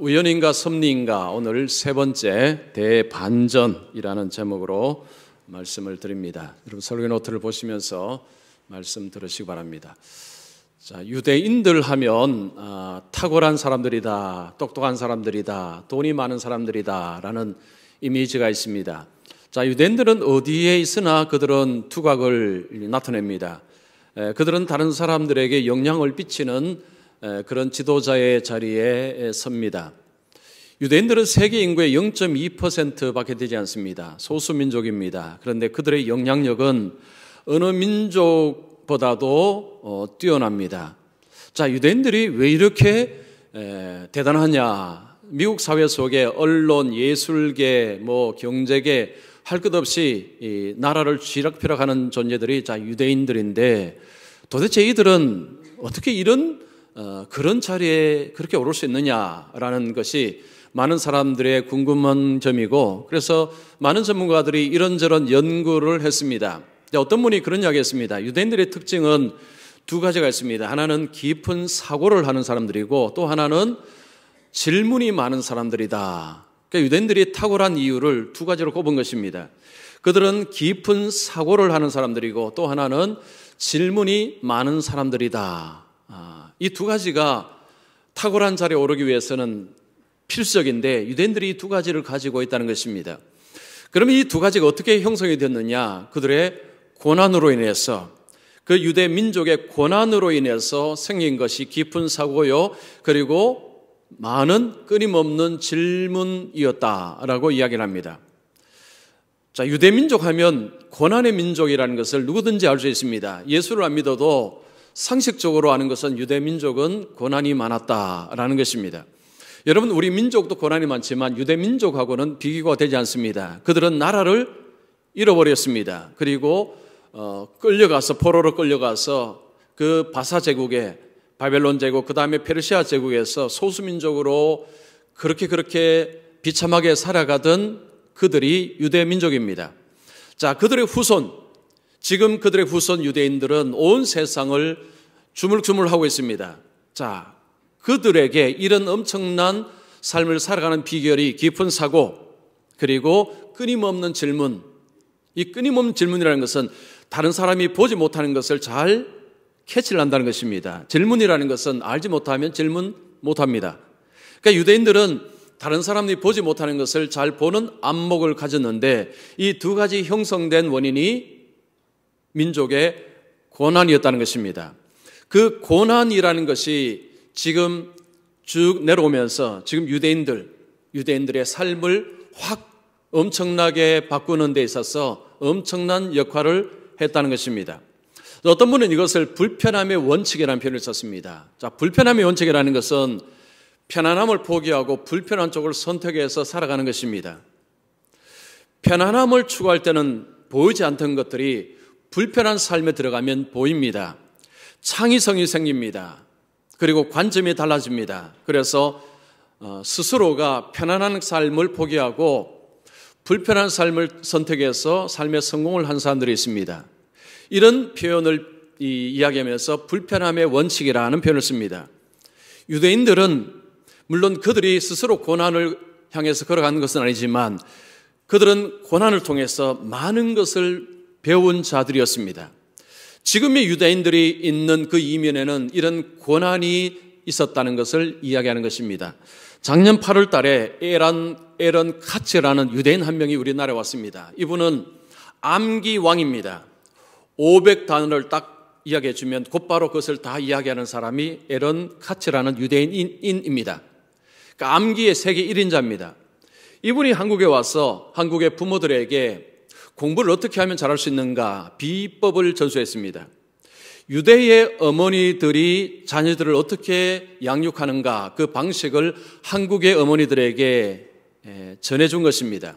우연인가 섭리인가 오늘 세 번째 대반전이라는 제목으로 말씀을 드립니다. 여러분 설교 노트를 보시면서 말씀 들으시기 바랍니다. 자, 유대인들 하면 탁월한 사람들이다, 똑똑한 사람들이다, 돈이 많은 사람들이다 라는 이미지가 있습니다. 자, 유대인들은 어디에 있으나 그들은 두각을 나타냅니다. 그들은 다른 사람들에게 영향을 끼치는 그런 지도자의 자리에 섭니다. 유대인들은 세계 인구의 0.2%밖에 되지 않습니다. 소수민족입니다. 그런데 그들의 영향력은 어느 민족보다도 뛰어납니다. 자, 유대인들이 왜 이렇게 대단하냐? 미국 사회 속에 언론, 예술계, 경제계 할 것 없이 이 나라를 쥐락펴락하는 존재들이 유대인들인데 도대체 이들은 어떻게 이런 그런 자리에 그렇게 오를 수 있느냐라는 것이 많은 사람들의 궁금한 점이고, 그래서 많은 전문가들이 이런저런 연구를 했습니다. 어떤 분이 그런 이야기 했습니다. 유대인들의 특징은 두 가지가 있습니다. 하나는 깊은 사고를 하는 사람들이고 또 하나는 질문이 많은 사람들이다. 그러니까 유대인들이 탁월한 이유를 두 가지로 꼽은 것입니다. 그들은 깊은 사고를 하는 사람들이고 또 하나는 질문이 많은 사람들이다. 이 두 가지가 탁월한 자리에 오르기 위해서는 필수적인데 유대인들이 이 두 가지를 가지고 있다는 것입니다. 그러면 이 두 가지가 어떻게 형성이 됐느냐? 그들의 고난으로 인해서, 그 유대 민족의 고난으로 인해서 생긴 것이 깊은 사고요, 그리고 많은 끊임없는 질문이었다라고 이야기를 합니다. 자, 유대 민족 하면 고난의 민족이라는 것을 누구든지 알 수 있습니다. 예수를 안 믿어도 상식적으로 아는 것은 유대 민족은 고난이 많았다라는 것입니다. 여러분, 우리 민족도 고난이 많지만 유대 민족하고는 비교가 되지 않습니다. 그들은 나라를 잃어버렸습니다. 그리고 포로로 끌려가서 그 바사 제국에, 바벨론 제국, 그 다음에 페르시아 제국에서 소수민족으로 그렇게 비참하게 살아가던 그들이 유대 민족입니다. 자, 지금 그들의 후손 유대인들은 온 세상을 주물주물하고 있습니다. 자, 그들에게 이런 엄청난 삶을 살아가는 비결이 깊은 사고, 그리고 끊임없는 질문. 이 끊임없는 질문이라는 것은 다른 사람이 보지 못하는 것을 잘 캐치를 한다는 것입니다. 질문이라는 것은 알지 못하면 질문 못합니다. 그러니까 유대인들은 다른 사람이 보지 못하는 것을 잘 보는 안목을 가졌는데 이 두 가지 형성된 원인이 민족의 고난이었다는 것입니다. 그 고난이라는 것이 지금 쭉 내려오면서 지금 유대인들의 삶을 확 엄청나게 바꾸는 데 있어서 엄청난 역할을 했다는 것입니다. 어떤 분은 이것을 불편함의 원칙이라는 표현을 썼습니다. 자, 불편함의 원칙이라는 것은 편안함을 포기하고 불편한 쪽을 선택해서 살아가는 것입니다. 편안함을 추구할 때는 보이지 않던 것들이 불편한 삶에 들어가면 보입니다. 창의성이 생깁니다. 그리고 관점이 달라집니다. 그래서 스스로가 편안한 삶을 포기하고 불편한 삶을 선택해서 삶의 성공을 한 사람들이 있습니다. 이런 표현을 이야기하면서 불편함의 원칙이라는 표현을 씁니다. 유대인들은 물론 그들이 스스로 고난을 향해서 걸어가는 것은 아니지만 그들은 고난을 통해서 많은 것을 배운 자들이었습니다. 지금의 유대인들이 있는 그 이면에는 이런 고난이 있었다는 것을 이야기하는 것입니다. 작년 8월 달에 에런 카츠라는 유대인 한 명이 우리나라에 왔습니다. 이분은 암기 왕입니다. 500단어를 딱 이야기해 주면 곧바로 그것을 다 이야기하는 사람이 에런 카츠라는 유대인입니다. 그러니까 암기의 세계 1인자입니다. 이분이 한국에 와서 한국의 부모들에게 공부를 어떻게 하면 잘할 수 있는가 비법을 전수했습니다. 유대의 어머니들이 자녀들을 어떻게 양육하는가 그 방식을 한국의 어머니들에게 전해준 것입니다.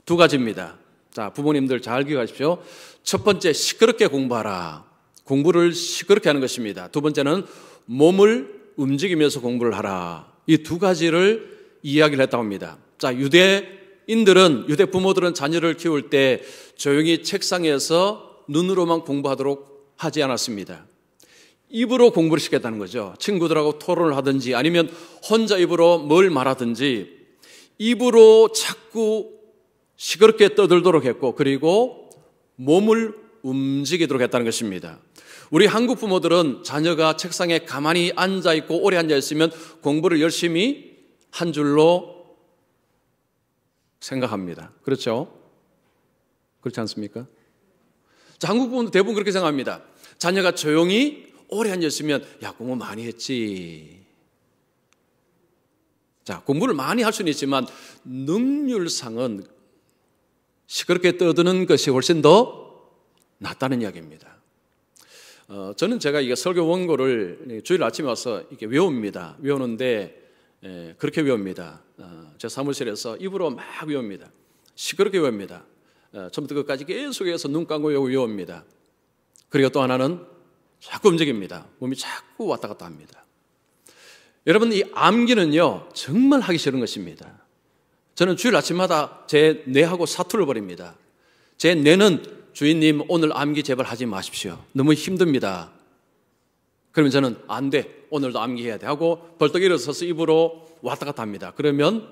두 가지입니다. 자, 부모님들 잘 기억하십시오. 첫 번째, 시끄럽게 공부하라. 공부를 시끄럽게 하는 것입니다. 두 번째는 몸을 움직이면서 공부를 하라. 이 두 가지를 이야기를 했다고 합니다. 자, 유대 부모들은 자녀를 키울 때 조용히 책상에서 눈으로만 공부하도록 하지 않았습니다. 입으로 공부를 시켰다는 거죠. 친구들하고 토론을 하든지 아니면 혼자 입으로 뭘 말하든지 입으로 자꾸 시끄럽게 떠들도록 했고, 그리고 몸을 움직이도록 했다는 것입니다. 우리 한국 부모들은 자녀가 책상에 가만히 앉아있고 오래 앉아있으면 공부를 열심히 한 줄로 생각합니다. 그렇죠? 그렇지 않습니까? 자, 한국 부모는 대부분 그렇게 생각합니다. 자녀가 조용히 오래 앉아있으면 야, 공부 많이 했지. 자, 공부를 많이 할 수는 있지만 능률상은 시끄럽게 떠드는 것이 훨씬 더 낫다는 이야기입니다. 저는 제가 이게 설교 원고를 주일 아침에 와서 이렇게 외웁니다. 외우는데 그렇게 외웁니다. 제 사무실에서 입으로 막 외웁니다. 시끄럽게 외웁니다. 처음부터 끝까지 계속해서 눈 감고 외웁니다. 그리고 또 하나는 자꾸 움직입니다. 몸이 자꾸 왔다 갔다 합니다. 여러분, 이 암기는요 정말 하기 싫은 것입니다. 저는 주일 아침마다 제 뇌하고 사투를 벌입니다. 제 뇌는 주인님 오늘 암기 제발 하지 마십시오. 너무 힘듭니다. 그러면 저는 안 돼. 오늘도 암기해야 돼 하고 벌떡 일어서서 입으로 왔다 갔다 합니다. 그러면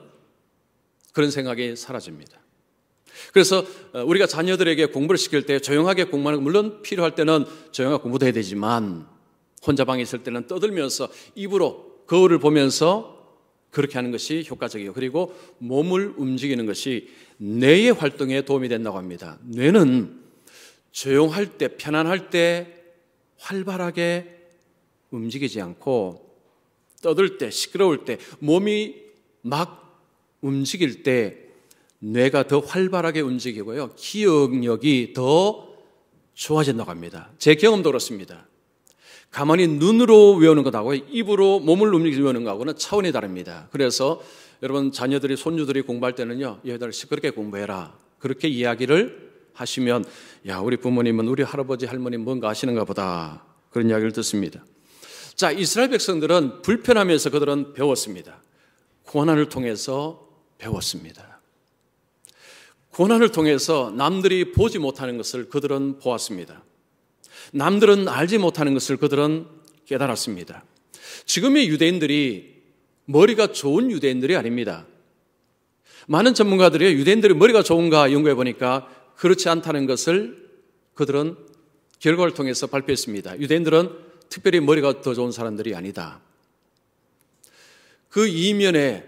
그런 생각이 사라집니다. 그래서 우리가 자녀들에게 공부를 시킬 때 조용하게 공부하는 건 물론 필요할 때는 조용하게 공부도 해야 되지만 혼자 방에 있을 때는 떠들면서 입으로 거울을 보면서 그렇게 하는 것이 효과적이에요. 그리고 몸을 움직이는 것이 뇌의 활동에 도움이 된다고 합니다. 뇌는 조용할 때, 편안할 때 활발하게 움직이지 않고 떠들 때, 시끄러울 때, 몸이 막 움직일 때 뇌가 더 활발하게 움직이고요. 기억력이 더 좋아진다고 합니다. 제 경험도 그렇습니다. 가만히 눈으로 외우는 것하고 입으로 몸을 움직이면서 외우는 것하고는 차원이 다릅니다. 그래서 여러분 자녀들이 손주들이 공부할 때는요, 얘들 시끄럽게 공부해라 그렇게 이야기를 하시면 야, 우리 부모님은 우리 할아버지 할머니 뭔가 아시는가 보다 그런 이야기를 듣습니다. 자, 이스라엘 백성들은 불편하면서 그들은 배웠습니다. 고난을 통해서 배웠습니다. 고난을 통해서 남들이 보지 못하는 것을 그들은 보았습니다. 남들은 알지 못하는 것을 그들은 깨달았습니다. 지금의 유대인들이 머리가 좋은 유대인들이 아닙니다. 많은 전문가들이 유대인들이 머리가 좋은가 연구해 보니까 그렇지 않다는 것을 그들은 결과를 통해서 발표했습니다. 유대인들은 특별히 머리가 더 좋은 사람들이 아니다. 그 이면에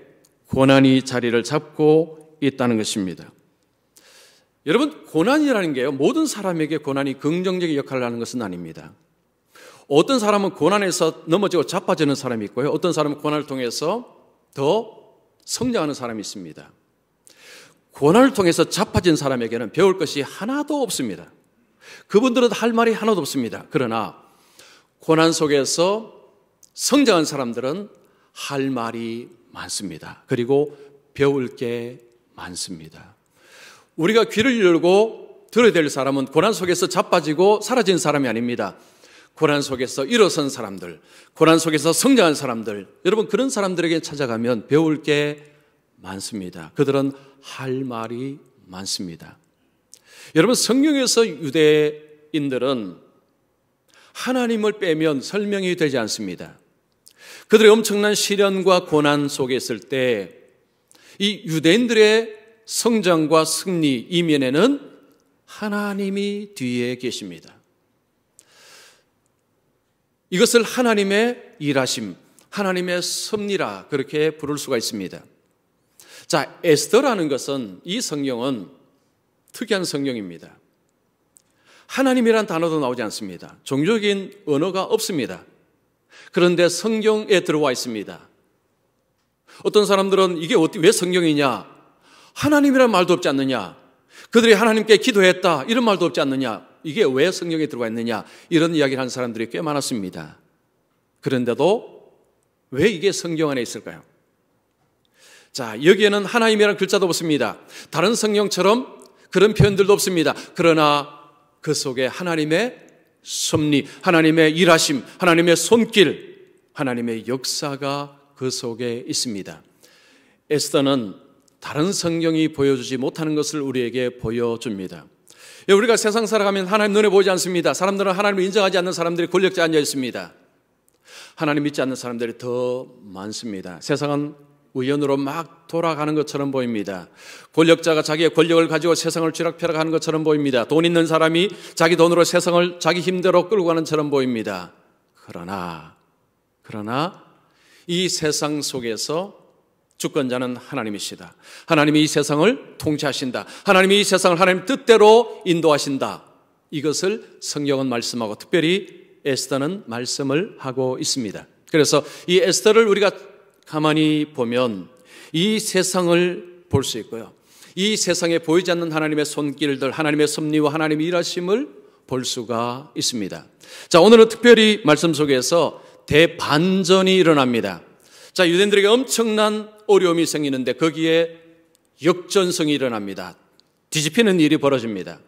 고난이 자리를 잡고 있다는 것입니다. 여러분, 고난이라는 게요, 모든 사람에게 고난이 긍정적인 역할을 하는 것은 아닙니다. 어떤 사람은 고난에서 넘어지고 자빠지는 사람이 있고요. 어떤 사람은 고난을 통해서 더 성장하는 사람이 있습니다. 고난을 통해서 자빠진 사람에게는 배울 것이 하나도 없습니다. 그분들은 할 말이 하나도 없습니다. 그러나 고난 속에서 성장한 사람들은 할 말이 많습니다. 그리고 배울 게 많습니다. 우리가 귀를 열고 들어야 될 사람은 고난 속에서 자빠지고 사라진 사람이 아닙니다. 고난 속에서 일어선 사람들, 고난 속에서 성장한 사람들, 여러분 그런 사람들에게 찾아가면 배울 게 많습니다. 그들은 할 말이 많습니다. 여러분, 성경에서 유대인들은 하나님을 빼면 설명이 되지 않습니다. 그들의 엄청난 시련과 고난 속에 있을 때 이 유대인들의 성장과 승리 이면에는 하나님이 뒤에 계십니다. 이것을 하나님의 일하심, 하나님의 섭리라 그렇게 부를 수가 있습니다. 자, 에스더라는 것은 이 성경은 특이한 성경입니다. 하나님이란 단어도 나오지 않습니다. 종교적인 언어가 없습니다. 그런데 성경에 들어와 있습니다. 어떤 사람들은 이게 왜 성경이냐? 하나님이란 말도 없지 않느냐? 그들이 하나님께 기도했다 이런 말도 없지 않느냐? 이게 왜 성경에 들어가 있느냐? 이런 이야기를 하는 사람들이 꽤 많았습니다. 그런데도 왜 이게 성경 안에 있을까요? 자, 여기에는 하나님이라는 글자도 없습니다. 다른 성경처럼 그런 표현들도 없습니다. 그러나 그 속에 하나님의 섭리, 하나님의 일하심, 하나님의 손길, 하나님의 역사가 그 속에 있습니다. 에스더는 다른 성경이 보여주지 못하는 것을 우리에게 보여줍니다. 우리가 세상 살아가면 하나님 눈에 보이지 않습니다. 사람들은 하나님을 인정하지 않는 사람들이 권력자에 앉아 있습니다. 하나님 믿지 않는 사람들이 더 많습니다. 세상은 우연으로 막 돌아가는 것처럼 보입니다. 권력자가 자기의 권력을 가지고 세상을 쥐락펴락하는 것처럼 보입니다. 돈 있는 사람이 자기 돈으로 세상을 자기 힘대로 끌고 가는 것처럼 보입니다. 그러나 이 세상 속에서 주권자는 하나님이시다. 하나님이 이 세상을 통치하신다. 하나님이 이 세상을 하나님 뜻대로 인도하신다. 이것을 성경은 말씀하고 특별히 에스더는 말씀을 하고 있습니다. 그래서 이 에스더를 우리가 가만히 보면 이 세상을 볼 수 있고요. 이 세상에 보이지 않는 하나님의 손길들, 하나님의 섭리와 하나님의 일하심을 볼 수가 있습니다. 자, 오늘은 특별히 말씀 속에서 대반전이 일어납니다. 자, 유대인들에게 엄청난 어려움이 생기는데 거기에 역전성이 일어납니다. 뒤집히는 일이 벌어집니다.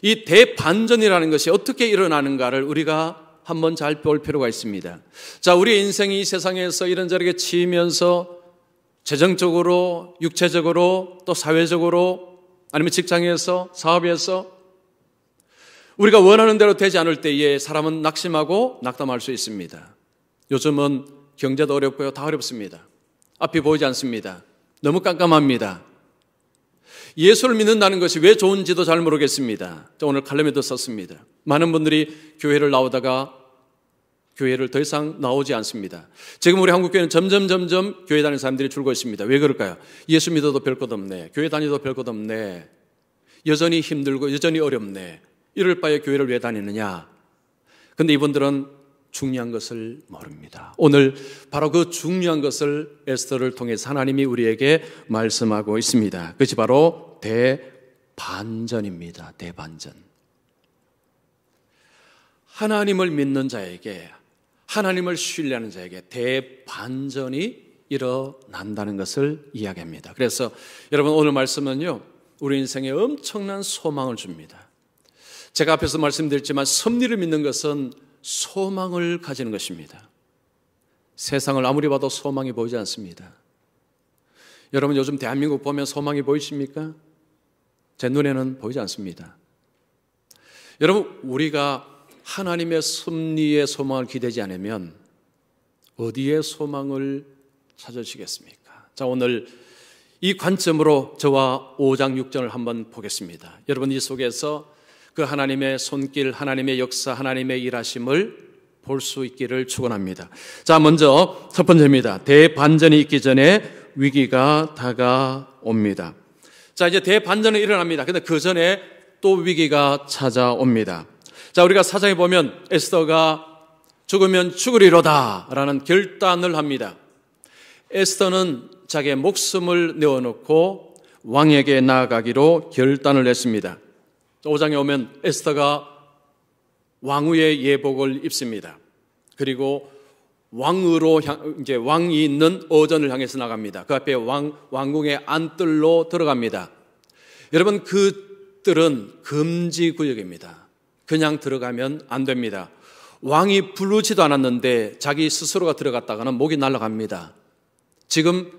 이 대반전이라는 것이 어떻게 일어나는가를 우리가 한번 잘 볼 필요가 있습니다. 자, 우리의 인생이 이 세상에서 이런저렇게 치이면서 재정적으로, 육체적으로, 또 사회적으로, 아니면 직장에서, 사업에서 우리가 원하는 대로 되지 않을 때에 사람은 낙심하고 낙담할 수 있습니다. 요즘은 경제도 어렵고요. 다 어렵습니다. 앞이 보이지 않습니다. 너무 깜깜합니다. 예수를 믿는다는 것이 왜 좋은지도 잘 모르겠습니다. 오늘 칼럼에도 썼습니다. 많은 분들이 교회를 나오다가 교회를 더 이상 나오지 않습니다. 지금 우리 한국교회는 점점 교회 다니는 사람들이 줄고 있습니다. 왜 그럴까요? 예수 믿어도 별 것 없네. 교회 다니도 별 것 없네. 여전히 힘들고 여전히 어렵네. 이럴 바에 교회를 왜 다니느냐? 근데 이분들은 중요한 것을 모릅니다. 오늘 바로 그 중요한 것을 에스더를 통해서 하나님이 우리에게 말씀하고 있습니다. 그것이 바로 대반전입니다. 대반전. 하나님을 믿는 자에게, 하나님을 신뢰하는 자에게 대반전이 일어난다는 것을 이야기합니다. 그래서 여러분, 오늘 말씀은요, 우리 인생에 엄청난 소망을 줍니다. 제가 앞에서 말씀드렸지만 섭리를 믿는 것은 소망을 가지는 것입니다. 세상을 아무리 봐도 소망이 보이지 않습니다. 여러분, 요즘 대한민국 보면 소망이 보이십니까? 제 눈에는 보이지 않습니다. 여러분, 우리가 하나님의 섭리의 소망을 기대지 않으면 어디에 소망을 찾으시겠습니까? 자, 오늘 이 관점으로 저와 5장 6절을 한번 보겠습니다. 여러분, 이 속에서 그 하나님의 손길, 하나님의 역사, 하나님의 일하심을 볼 수 있기를 축원합니다. 자, 먼저 첫 번째입니다. 대반전이 있기 전에 위기가 다가옵니다. 자, 이제 대반전이 일어납니다. 근데 그 전에 또 위기가 찾아옵니다. 자, 우리가 사장에 보면 에스더가 죽으면 죽으리로다 라는 결단을 합니다. 에스더는 자기의 목숨을 내어놓고 왕에게 나아가기로 결단을 했습니다. 5장에 오면 에스더가 왕후의 예복을 입습니다. 그리고 왕으로 이제 왕이 있는 어전을 향해서 나갑니다. 그 앞에 왕궁의 안뜰로 들어갑니다. 여러분, 그 뜰은 금지 구역입니다. 그냥 들어가면 안 됩니다. 왕이 부르지도 않았는데 자기 스스로가 들어갔다가는 목이 날아갑니다. 지금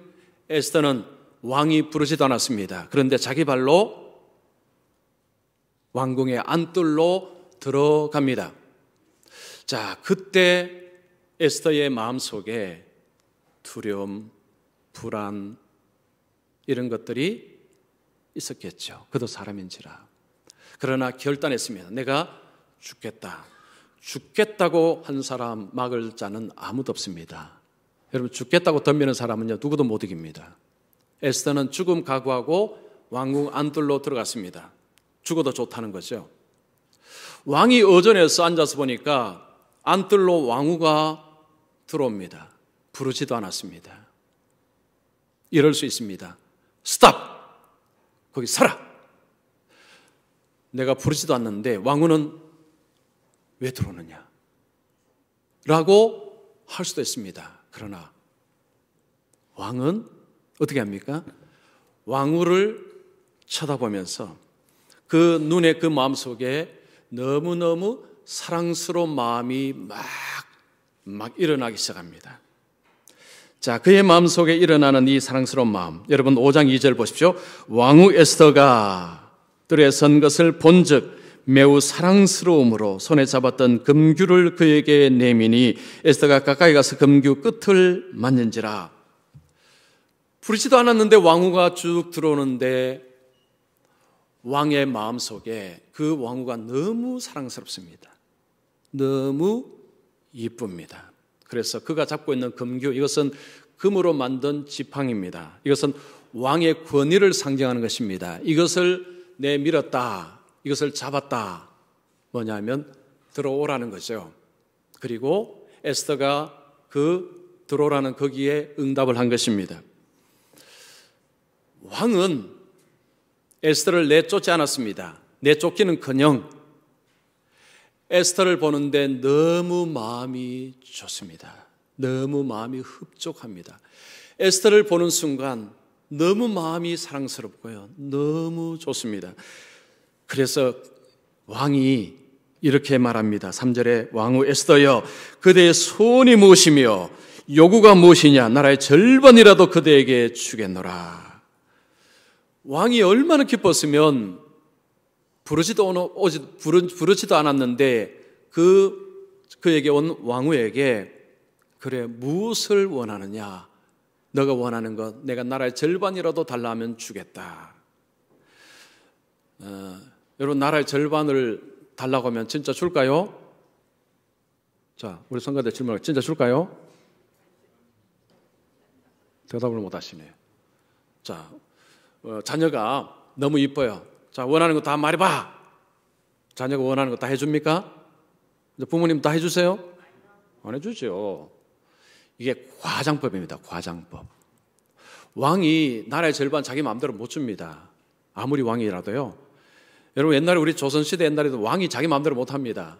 에스더는 왕이 부르지도 않았습니다. 그런데 자기 발로 왕궁의 안뜰로 들어갑니다. 자, 그때 에스더의 마음속에 두려움, 불안 이런 것들이 있었겠죠. 그도 사람인지라. 그러나 결단했습니다. 내가 죽겠다. 죽겠다고 한 사람 막을 자는 아무도 없습니다. 여러분, 죽겠다고 덤비는 사람은요, 누구도 못 이깁니다. 에스더는 죽음 각오하고 왕궁 안뜰로 들어갔습니다. 죽어도 좋다는 거죠. 왕이 어전에서 앉아서 보니까 안뜰로 왕후가 들어옵니다. 부르지도 않았습니다. 이럴 수 있습니다. 스탑! 거기 서라! 내가 부르지도 않는데 왕후는 왜 들어오느냐? 라고 할 수도 있습니다. 그러나 왕은 어떻게 합니까? 왕후를 쳐다보면서 그 눈에, 그 마음속에 너무너무 사랑스러운 마음이 막 일어나기 시작합니다. 자, 그의 마음속에 일어나는 이 사랑스러운 마음, 여러분 5장 2절 보십시오. 왕후 에스더가 뜰에 선 것을 본즉 매우 사랑스러움으로 손에 잡았던 금규를 그에게 내미니 에스더가 가까이 가서 금규 끝을 만진지라. 부르지도 않았는데 왕후가 쭉 들어오는데 왕의 마음속에 그 왕후가 너무 사랑스럽습니다. 너무 이쁩니다. 그래서 그가 잡고 있는 금규, 이것은 금으로 만든 지팡이입니다. 이것은 왕의 권위를 상징하는 것입니다. 이것을 내밀었다, 이것을 잡았다. 뭐냐면 들어오라는 거죠. 그리고 에스더가 그 들어오라는 거기에 응답을 한 것입니다. 왕은 에스더를 내쫓지 않았습니다. 내쫓기는커녕 에스더를 보는데 너무 마음이 좋습니다. 너무 마음이 흡족합니다. 에스더를 보는 순간 너무 마음이 사랑스럽고요. 너무 좋습니다. 그래서 왕이 이렇게 말합니다. 3절에 왕후 에스더여, 그대의 소원이 무엇이며 요구가 무엇이냐? 나라의 절반이라도 그대에게 주겠노라. 왕이 얼마나 기뻤으면 부르지도 않았는데 그에게 온 왕후에게 그래, 무엇을 원하느냐? 너가 원하는 것, 내가 나라의 절반이라도 달라 하면 주겠다. 여러분, 나라의 절반을 달라고 하면 진짜 줄까요? 자, 우리 성가대 질문을 진짜 줄까요? 대답을 못 하시네요. 자, 자녀가 너무 이뻐요. 자, 원하는 거 다 말해봐. 자녀가 원하는 거 다 해줍니까? 부모님 다 해주세요? 안 해주죠. 이게 과장법입니다. 과장법. 왕이 나라의 절반 자기 마음대로 못 줍니다. 아무리 왕이라도요. 여러분, 옛날에 우리 조선시대 옛날에도 왕이 자기 마음대로 못 합니다.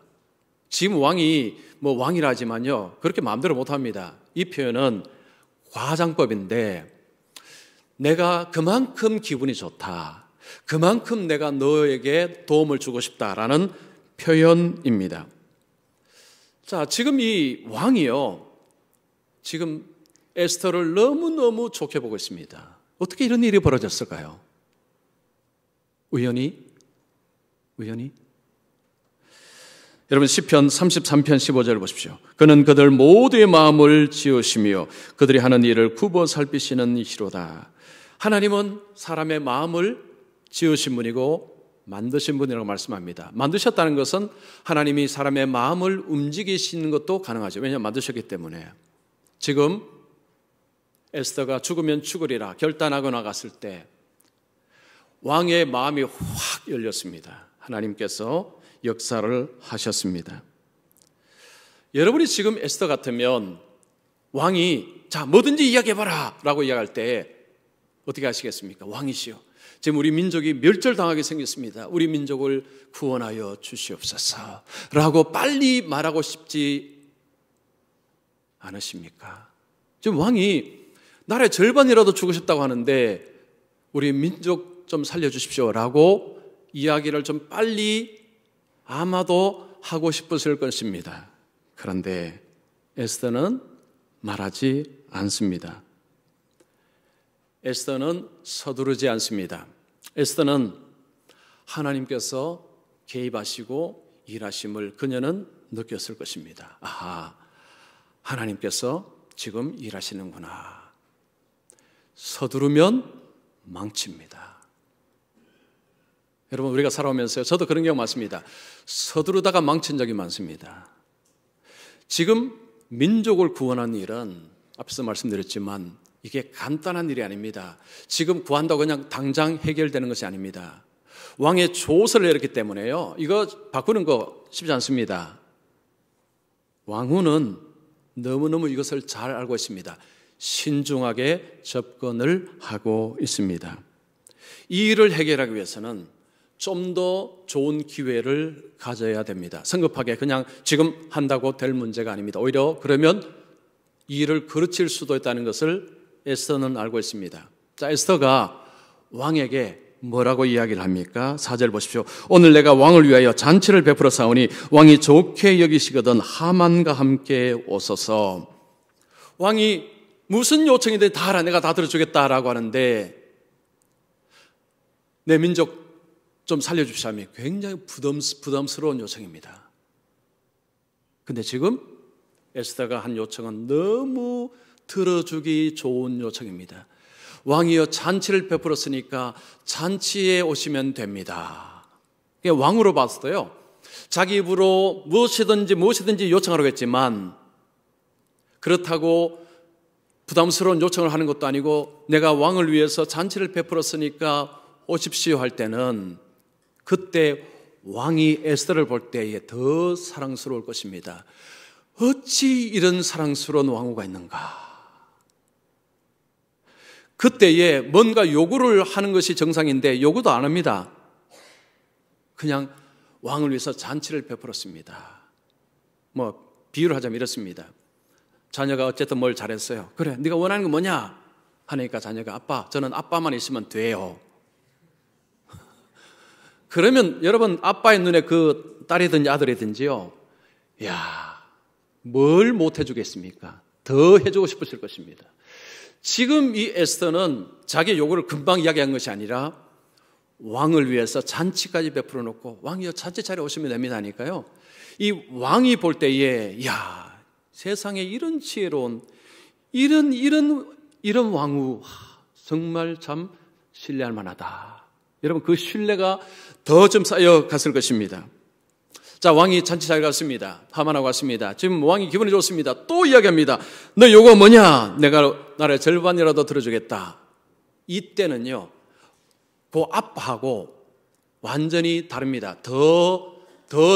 지금 왕이 뭐 왕이라 하지만요, 그렇게 마음대로 못 합니다. 이 표현은 과장법인데, 내가 그만큼 기분이 좋다, 그만큼 내가 너에게 도움을 주고 싶다라는 표현입니다. 자, 지금 이 왕이요, 지금 에스더를 너무너무 좋게 보고 있습니다. 어떻게 이런 일이 벌어졌을까요? 우연히? 여러분, 시편 33편 15절을 보십시오. 그는 그들 모두의 마음을 지으시며 그들이 하는 일을 굽어 살피시는 이시로다. 하나님은 사람의 마음을 지으신 분이고 만드신 분이라고 말씀합니다. 만드셨다는 것은 하나님이 사람의 마음을 움직이시는 것도 가능하죠. 왜냐하면 만드셨기 때문에. 지금 에스더가 죽으면 죽으리라 결단하고 나갔을 때 왕의 마음이 확 열렸습니다. 하나님께서 역사를 하셨습니다. 여러분이 지금 에스더 같으면 왕이 자, 뭐든지 이야기해봐라 라고 이야기할 때 어떻게 하시겠습니까? 왕이시여, 지금 우리 민족이 멸절당하게 생겼습니다. 우리 민족을 구원하여 주시옵소서 라고 빨리 말하고 싶지 않으십니까? 지금 왕이 나라의 절반이라도 주고 싶다고 하는데 우리 민족 좀 살려주십시오 라고 이야기를 좀 빨리 아마도 하고 싶으실 것입니다. 그런데 에스더는 말하지 않습니다. 에스더는 서두르지 않습니다. 에스더는 하나님께서 개입하시고 일하심을 그녀는 느꼈을 것입니다. 아하, 하나님께서 지금 일하시는구나. 서두르면 망칩니다. 여러분, 우리가 살아오면서요, 저도 그런 경우 많습니다. 서두르다가 망친 적이 많습니다. 지금 민족을 구원하는 일은 앞서 말씀드렸지만 이게 간단한 일이 아닙니다. 지금 구한다고 그냥 당장 해결되는 것이 아닙니다. 왕의 조서를 내렸기 때문에요, 이거 바꾸는 거 쉽지 않습니다. 왕후는 너무너무 이것을 잘 알고 있습니다. 신중하게 접근을 하고 있습니다. 이 일을 해결하기 위해서는 좀 더 좋은 기회를 가져야 됩니다. 성급하게 그냥 지금 한다고 될 문제가 아닙니다. 오히려 그러면 이 일을 그르칠 수도 있다는 것을 에스더는 알고 있습니다. 자, 에스더가 왕에게 뭐라고 이야기를 합니까? 4절 보십시오. 오늘 내가 왕을 위하여 잔치를 베풀어 사오니 왕이 좋게 여기시거든 하만과 함께 오소서. 왕이 무슨 요청이든 다 내가 다 들어주겠다라고 하는데 내 민족 좀 살려주시면 굉장히 부담스러운 요청입니다. 근데 지금 에스더가 한 요청은 너무 들어주기 좋은 요청입니다. 왕이여 잔치를 베풀었으니까 잔치에 오시면 됩니다. 왕으로 봤어요. 자기 입으로 무엇이든지 요청하라고 했지만 그렇다고 부담스러운 요청을 하는 것도 아니고 내가 왕을 위해서 잔치를 베풀었으니까 오십시오 할 때는 그때 왕이 에스더를 볼 때에 더 사랑스러울 것입니다. 어찌 이런 사랑스러운 왕후가 있는가? 그때에 뭔가 요구를 하는 것이 정상인데 요구도 안 합니다. 그냥 왕을 위해서 잔치를 베풀었습니다. 비유를 하자면 이렇습니다. 자녀가 어쨌든 뭘 잘했어요. 그래, 네가 원하는 건 뭐냐? 하니까 자녀가 아빠, 저는 아빠만 있으면 돼요. 그러면 여러분 아빠의 눈에 그 딸이든지 아들이든지요, 뭘 못 해주겠습니까? 더 해주고 싶으실 것입니다. 지금 이 에스더는 자기의 요구를 금방 이야기한 것이 아니라 왕을 위해서 잔치까지 베풀어 놓고 왕이여 잔치 차려 오시면 됩니다 하니까요, 이 왕이 볼 때에 세상에 이런 지혜로운 이런 왕후 정말 참 신뢰할 만하다. 여러분 그 신뢰가 더 좀 쌓여갔을 것입니다. 자, 왕이 잔치 잘 갔습니다. 하만하고 왔습니다. 지금 왕이 기분이 좋습니다. 또 이야기합니다. 너 요거 뭐냐? 내가 나라의 절반이라도 들어주겠다. 이때는요, 그 아빠하고 완전히 다릅니다. 더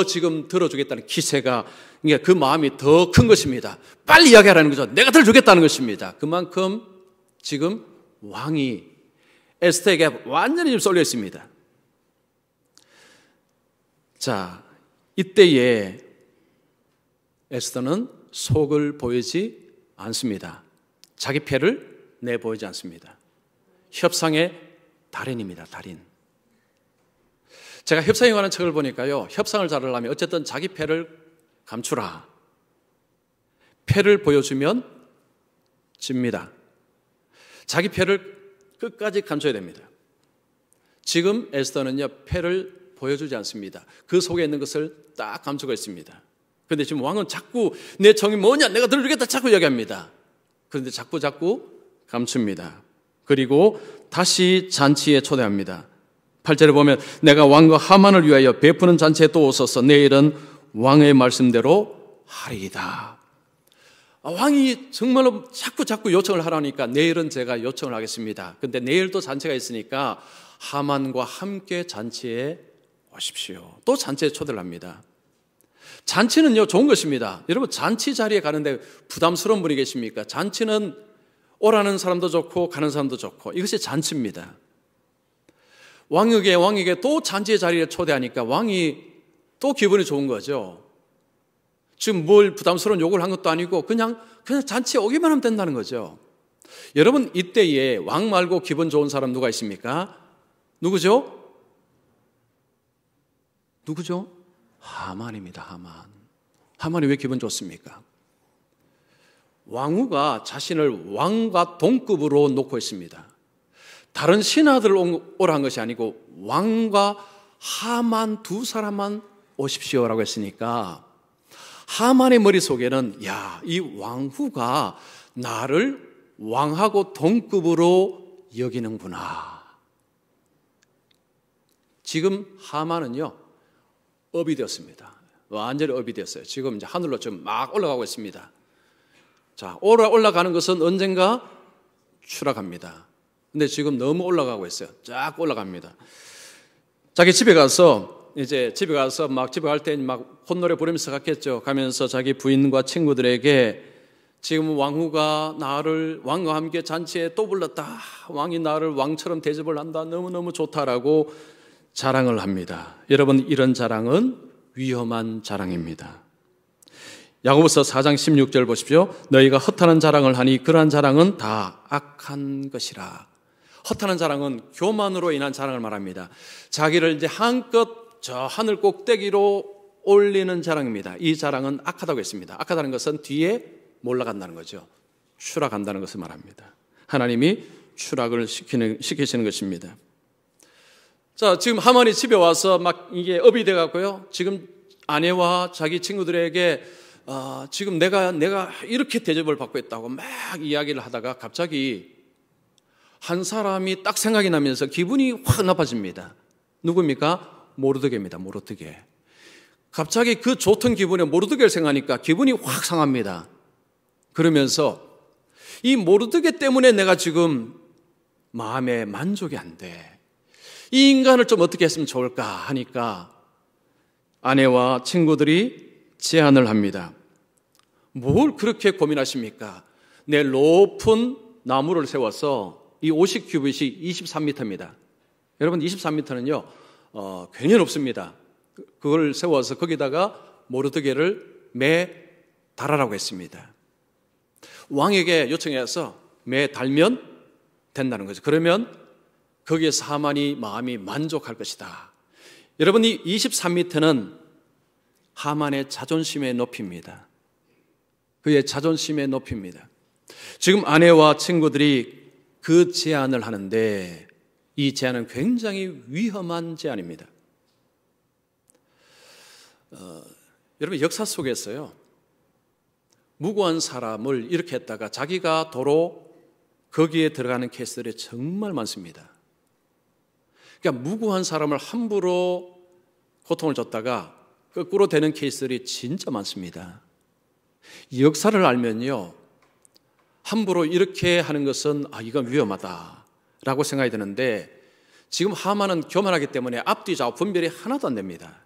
지금 들어주겠다는 기세가, 그러니까 그 마음이 더 큰 것입니다. 빨리 이야기하라는 거죠. 내가 들어주겠다는 것입니다. 그만큼 지금 왕이 에스더에게 완전히 좀 쏠려 있습니다. 자, 이때에 에스더는 속을 보이지 않습니다. 자기 패를 내보이지 않습니다. 협상의 달인입니다. 달인. 제가 협상에 관한 책을 보니까요, 협상을 잘하려면 어쨌든 자기 패를 감추라. 패를 보여주면 집니다. 자기 패를 끝까지 감춰야 됩니다. 지금 에스더는요, 패를 보여주지 않습니다. 그 속에 있는 것을 딱 감추고 있습니다. 그런데 지금 왕은 자꾸 내 정이 뭐냐, 내가 들어주겠다 자꾸 이야기합니다. 그런데 자꾸 감춥니다. 그리고 다시 잔치에 초대합니다. 8절에 보면 내가 왕과 하만을 위하여 베푸는 잔치에 또 오소서. 내일은 왕의 말씀대로 하리이다. 왕이 정말로 자꾸 요청을 하라니까 내일은 제가 요청을 하겠습니다. 그런데 내일도 잔치가 있으니까 하만과 함께 잔치에 오십시오. 또 잔치에 초대를 합니다. 잔치는요, 좋은 것입니다. 여러분 잔치 자리에 가는데 부담스러운 분이 계십니까? 잔치는 오라는 사람도 좋고 가는 사람도 좋고 이것이 잔치입니다. 왕에게 또 잔치의 자리에 초대하니까 왕이 또 기분이 좋은 거죠. 지금 뭘 부담스러운 요구를 한 것도 아니고 그냥 잔치에 오기만 하면 된다는 거죠. 여러분 이때에 왕 말고 기분 좋은 사람 누가 있습니까? 누구죠? 하만입니다. 하만이 왜 기분 좋습니까? 왕후가 자신을 왕과 동급으로 놓고 있습니다. 다른 신하들을 오라는 것이 아니고 왕과 하만 두 사람만 오십시오라고 했으니까 하만의 머릿속에는 이 왕후가 나를 왕하고 동급으로 여기는구나. 지금 하만은요, 업이 되었습니다. 완전히 업이 됐어요. 지금 이제 하늘로 좀 막 올라가고 있습니다. 자, 올라가는 것은 언젠가 추락합니다. 근데 지금 너무 올라가고 있어요. 쫙 올라갑니다. 자기 집에 가서 막 집에 갈 때 막 콧노래 부르면서 갔겠죠. 가면서 자기 부인과 친구들에게 지금 왕후가 나를 왕과 함께 잔치에 또 불렀다. 왕이 나를 왕처럼 대접을 한다. 너무너무 좋다라고 자랑을 합니다. 여러분 이런 자랑은 위험한 자랑입니다. 야고보서 4장 16절 보십시오. 너희가 허탄한 자랑을 하니 그러한 자랑은 다 악한 것이라. 허탄한 자랑은 교만으로 인한 자랑을 말합니다. 자기를 이제 한껏 저 하늘 꼭대기로 올리는 자랑입니다. 이 자랑은 악하다고 했습니다. 악하다는 것은 뒤에 몰라간다는 거죠. 추락한다는 것을 말합니다. 하나님이 추락을 시키시는 것입니다. 자, 지금 하만이 집에 와서 막 이게 업이 돼 갖고요. 지금 아내와 자기 친구들에게 지금 내가 이렇게 대접을 받고 있다고 막 이야기를 하다가 갑자기 한 사람이 딱 생각이 나면서 기분이 확 나빠집니다. 누구입니까? 모르드게입니다. 모르드게. 갑자기 그 좋던 기분에 모르드게를 생각하니까 기분이 확 상합니다. 그러면서 이 모르드게 때문에 내가 지금 마음에 만족이 안 돼. 이 인간을 좀 어떻게 했으면 좋을까 하니까 아내와 친구들이 제안을 합니다. 뭘 그렇게 고민하십니까? 내 높은 나무를 세워서 이 50규빗이 23m입니다. 여러분 23m는요 굉장히 높습니다. 그걸 세워서 거기다가 모르드게를 매 달아라고 했습니다. 왕에게 요청해서 매 달면 된다는 거죠. 그러면 거기에서 하만이 마음이 만족할 것이다. 여러분 이 23m는 하만의 자존심의 높이입니다. 그의 자존심의 높이입니다. 지금 아내와 친구들이 그 제안을 하는데 이 제안은 굉장히 위험한 제안입니다. 여러분 역사 속에서요 무고한 사람을 이렇게 했다가 자기가 도로 거기에 들어가는 케이스들이 정말 많습니다. 그러니까 무고한 사람을 함부로 고통을 줬다가 거꾸로 되는 케이스들이 진짜 많습니다. 역사를 알면요 함부로 이렇게 하는 것은 이건 위험하다라고 생각이 드는데 지금 하만은 교만하기 때문에 앞뒤 좌우 분별이 하나도 안 됩니다.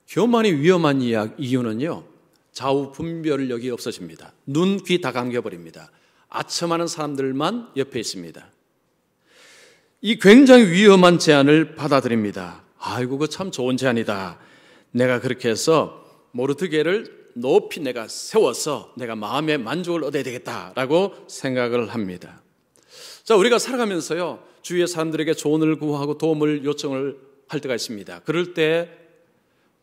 교만이 위험한 이유는요 좌우 분별력이 없어집니다. 눈, 귀 다 감겨버립니다. 아첨하는 사람들만 옆에 있습니다. 이 굉장히 위험한 제안을 받아들입니다. 아이고 그거 참 좋은 제안이다. 내가 그렇게 해서 모르드게를 높이 내가 세워서 내가 마음의 만족을 얻어야 되겠다라고 생각을 합니다. 자, 우리가 살아가면서요 주위의 사람들에게 조언을 구하고 도움을 요청을 할 때가 있습니다. 그럴 때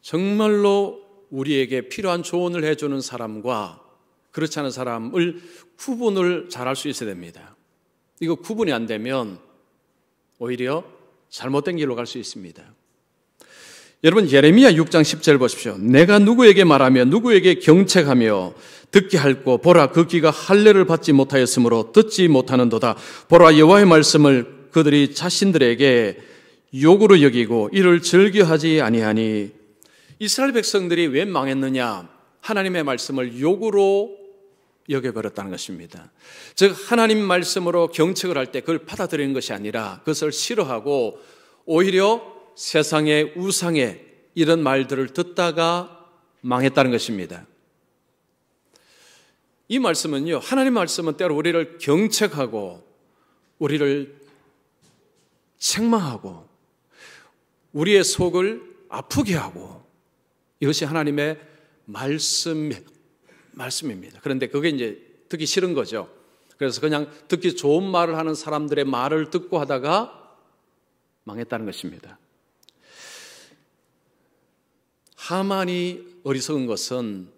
정말로 우리에게 필요한 조언을 해주는 사람과 그렇지 않은 사람을 구분을 잘할 수 있어야 됩니다. 이거 구분이 안 되면 오히려 잘못된 길로 갈 수 있습니다. 여러분 예레미야 6장 10절 보십시오. 내가 누구에게 말하며 누구에게 경책하며 듣게 할꼬 보라 그 귀가 할례를 받지 못하였으므로 듣지 못하는도다. 보라 여호와의 말씀을 그들이 자신들에게 욕으로 여기고 이를 즐겨하지 아니하니. 이스라엘 백성들이 왜 망했느냐? 하나님의 말씀을 욕으로 여겨버렸다는 것입니다. 즉 하나님 말씀으로 경책을 할 때 그걸 받아들이는 것이 아니라 그것을 싫어하고 오히려 세상의 우상의 이런 말들을 듣다가 망했다는 것입니다. 이 말씀은요 하나님 말씀은 때로 우리를 경책하고 우리를 책망하고 우리의 속을 아프게 하고 이것이 하나님의 말씀입니다. 그런데 그게 이제 듣기 싫은 거죠. 그래서 그냥 듣기 좋은 말을 하는 사람들의 말을 듣고 하다가 망했다는 것입니다. 하만이 어리석은 것은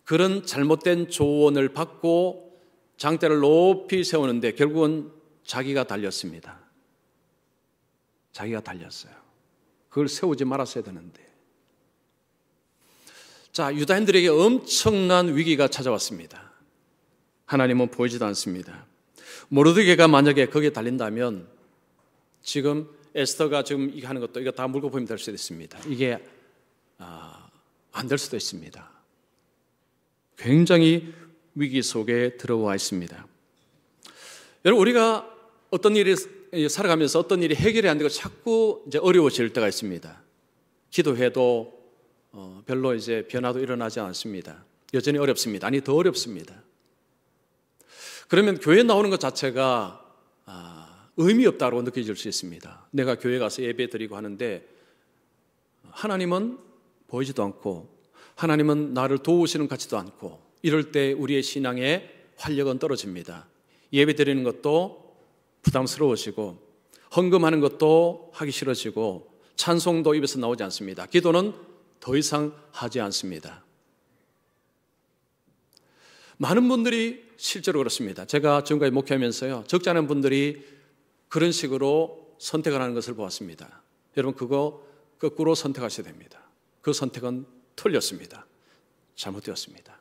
그런 잘못된 조언을 받고 장대를 높이 세우는데 결국은 자기가 달렸습니다. 자기가 달렸어요. 그걸 세우지 말았어야 되는데. 자, 유다인들에게 엄청난 위기가 찾아왔습니다. 하나님은 보이지도 않습니다. 모르드게가 만약에 거기에 달린다면 지금 에스더가 지금 이거 하는 것도 이거 다 물거품이 될 수도 있습니다. 이게 안 될 수도 있습니다. 굉장히 위기 속에 들어와 있습니다. 여러분 우리가 어떤 일이 살아가면서 어떤 일이 해결이 안 되고 자꾸 이제 어려워질 때가 있습니다. 기도해도 별로 이제 변화도 일어나지 않습니다. 여전히 어렵습니다. 아니 더 어렵습니다. 그러면 교회 나오는 것 자체가 의미 없다고 느껴질 수 있습니다. 내가 교회 가서 예배 드리고 하는데 하나님은 보이지도 않고 하나님은 나를 도우시는 것 같지도 않고 이럴 때 우리의 신앙의 활력은 떨어집니다. 예배 드리는 것도 부담스러워지고 헌금하는 것도 하기 싫어지고 찬송도 입에서 나오지 않습니다. 기도는 더 이상 하지 않습니다. 많은 분들이 실제로 그렇습니다. 제가 지금까지 목회하면서요 적지 않은 분들이 그런 식으로 선택을 하는 것을 보았습니다. 여러분 그거 거꾸로 선택하셔야 됩니다. 그 선택은 틀렸습니다. 잘못되었습니다.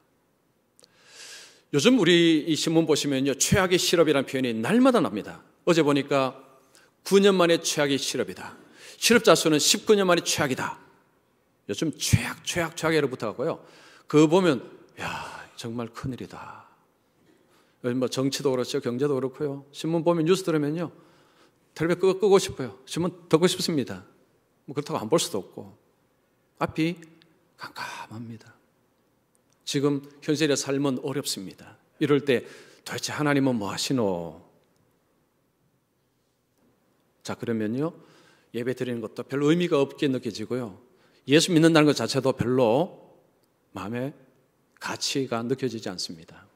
요즘 우리 이 신문 보시면요, 최악의 실업이라는 표현이 날마다 납니다. 어제 보니까 9년 만에 최악의 실업이다. 실업자 수는 19년 만에 최악이다. 요즘 최악으로 붙어가고요. 그거 보면 야 정말 큰일이다. 요즘 뭐 정치도 그렇죠, 경제도 그렇고요. 신문 보면 뉴스 들으면요, 텔레비전 끄고 싶어요. 신문 듣고 싶습니다. 뭐 그렇다고 안 볼 수도 없고 앞이 깜깜합니다. 지금 현실의 삶은 어렵습니다. 이럴 때 도대체 하나님은 뭐 하시노? 자, 그러면요, 예배 드리는 것도 별 의미가 없게 느껴지고요, 예수 믿는다는 것 자체도 별로 마음에 가치가 느껴지지 않습니다.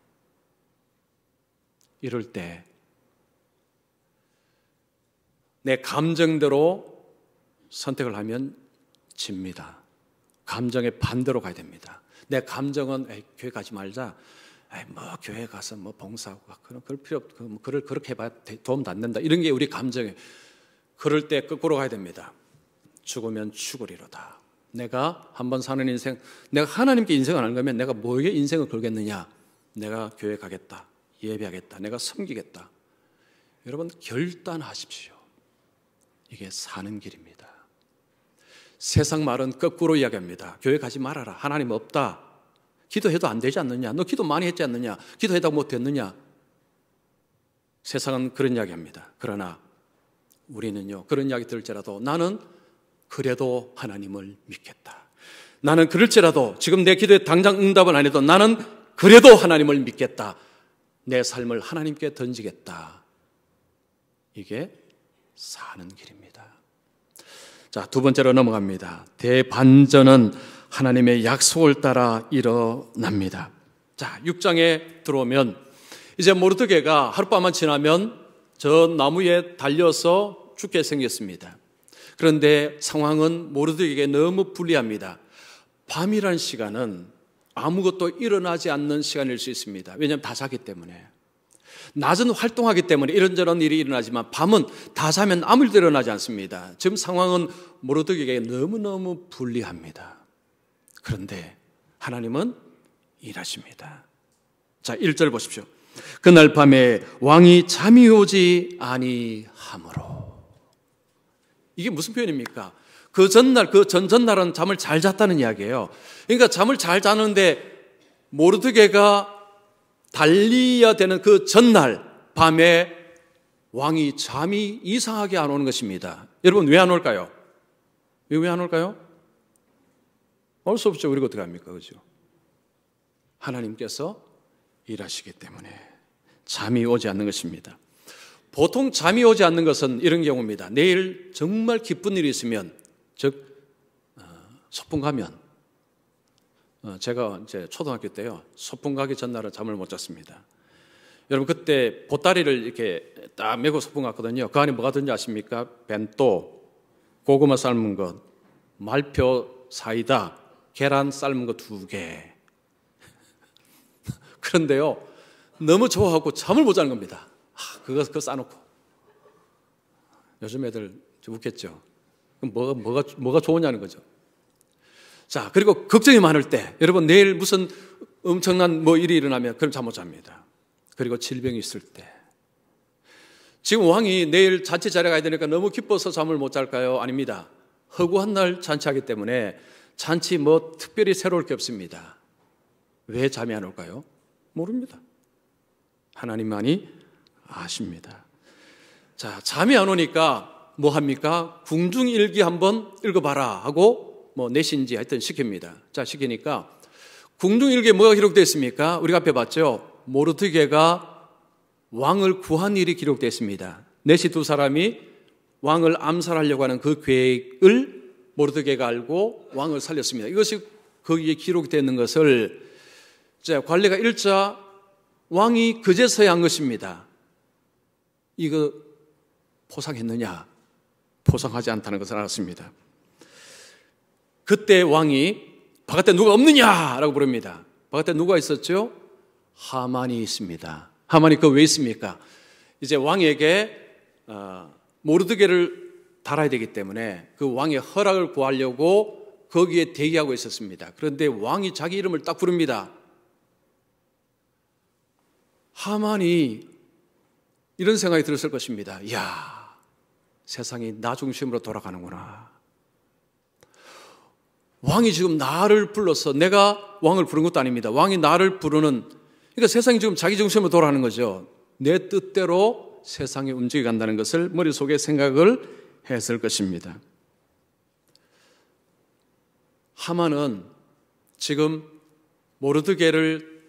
이럴 때 내 감정대로 선택을 하면 집니다. 감정의 반대로 가야 됩니다. 내 감정은 교회 가지 말자. 뭐 교회 가서 뭐 봉사하고 그럴 필요 없고 뭐 그렇게 해봐야 도움도 안 된다. 이런 게 우리 감정에. 그럴 때 거꾸로 가야 됩니다. 죽으면 죽으리로다. 내가 한번 사는 인생, 내가 하나님께 인생을 안 걸면 내가 뭐에 인생을 걸겠느냐? 내가 교회 가겠다, 예배하겠다, 내가 섬기겠다. 여러분 결단하십시오. 이게 사는 길입니다. 세상 말은 거꾸로 이야기합니다. 교회 가지 말아라. 하나님 없다. 기도해도 안 되지 않느냐? 너 기도 많이 했지 않느냐? 기도해도 못 됐느냐? 세상은 그런 이야기합니다. 그러나 우리는요, 그런 이야기 들을지라도 나는 그래도 하나님을 믿겠다. 나는 그럴지라도 지금 내 기도에 당장 응답은 안 해도 나는 그래도 하나님을 믿겠다. 내 삶을 하나님께 던지겠다. 이게 사는 길입니다. 자, 두 번째로 넘어갑니다. 대반전은 하나님의 약속을 따라 일어납니다. 자, 6장에 들어오면 이제 모르드게가 하룻밤만 지나면 저 나무에 달려서 죽게 생겼습니다. 그런데 상황은 모르드게에게 너무 불리합니다. 밤이라는 시간은 아무것도 일어나지 않는 시간일 수 있습니다. 왜냐하면 다 자기 때문에. 낮은 활동하기 때문에 이런저런 일이 일어나지만 밤은 다 자면 아무 일도 일어나지 않습니다. 지금 상황은 모르드게에게 너무너무 불리합니다. 그런데 하나님은 일하십니다. 자, 1절 보십시오. 그날 밤에 왕이 잠이 오지 아니하므로. 이게 무슨 표현입니까? 그 전날, 그 전전날은 잠을 잘 잤다는 이야기예요. 그러니까 잠을 잘 자는데 모르드게가 달려야 되는 그 전날 밤에 왕이 잠이 이상하게 안 오는 것입니다. 여러분 왜 안 올까요? 왜 안 올까요? 올 수 없죠. 우리가 어떻게 합니까? 그죠? 하나님께서 일하시기 때문에 잠이 오지 않는 것입니다. 보통 잠이 오지 않는 것은 이런 경우입니다. 내일 정말 기쁜 일이 있으면, 즉 소풍 가면, 제가 이제 초등학교 때요, 소풍 가기 전날은 잠을 못 잤습니다. 여러분 그때 보따리를 이렇게 딱 메고 소풍 갔거든요. 그 안에 뭐가 든지 아십니까? 벤또, 고구마 삶은 것, 말표 사이다, 계란 삶은 거 2개. 그런데요, 너무 좋아하고 잠을 못 자는 겁니다. 그거 싸놓고. 요즘 애들 좀 웃겠죠. 그럼 뭐가 좋으냐는 거죠. 자, 그리고 걱정이 많을 때, 여러분 내일 무슨 엄청난 뭐 일이 일어나면 그럼 잠 못 잡니다. 그리고 질병이 있을 때. 지금 왕이 내일 잔치 자리에 가야 되니까 너무 기뻐서 잠을 못 잘까요? 아닙니다. 허구한 날 잔치하기 때문에 잔치 뭐 특별히 새로울 게 없습니다. 왜 잠이 안 올까요? 모릅니다. 하나님만이 아십니다. 자, 잠이 안 오니까 뭐 합니까? 궁중일기 한번 읽어봐라 하고 뭐 내신지 하여튼 시킵니다. 자, 시키니까 궁중일기에 뭐가 기록되어 있습니까? 우리가 앞에 봤죠? 모르드게가 왕을 구한 일이 기록되어 있습니다. 내시 2사람이 왕을 암살하려고 하는 그 계획을 모르드게가 알고 왕을 살렸습니다. 이것이 거기에 기록이 되어 있는 것을 관례가 1자 왕이 그제서야 한 것입니다. 이거 포상했느냐? 포상하지 않다는 것을 알았습니다. 그때 왕이 바깥에 누가 없느냐라고 부릅니다. 바깥에 누가 있었죠? 하만이 있습니다. 하만이 그 왜 있습니까? 이제 왕에게 모르드게를 달아야 되기 때문에 그 왕의 허락을 구하려고 거기에 대기하고 있었습니다. 그런데 왕이 자기 이름을 딱 부릅니다. 하만이 이런 생각이 들었을 것입니다. 이야, 세상이 나 중심으로 돌아가는구나. 왕이 지금 나를 불러서, 내가 왕을 부른 것도 아닙니다. 왕이 나를 부르는, 그러니까 세상이 지금 자기 중심으로 돌아가는 거죠. 내 뜻대로 세상이 움직여 간다는 것을 머릿속에 생각을 했을 것입니다. 하만은 지금 모르드게를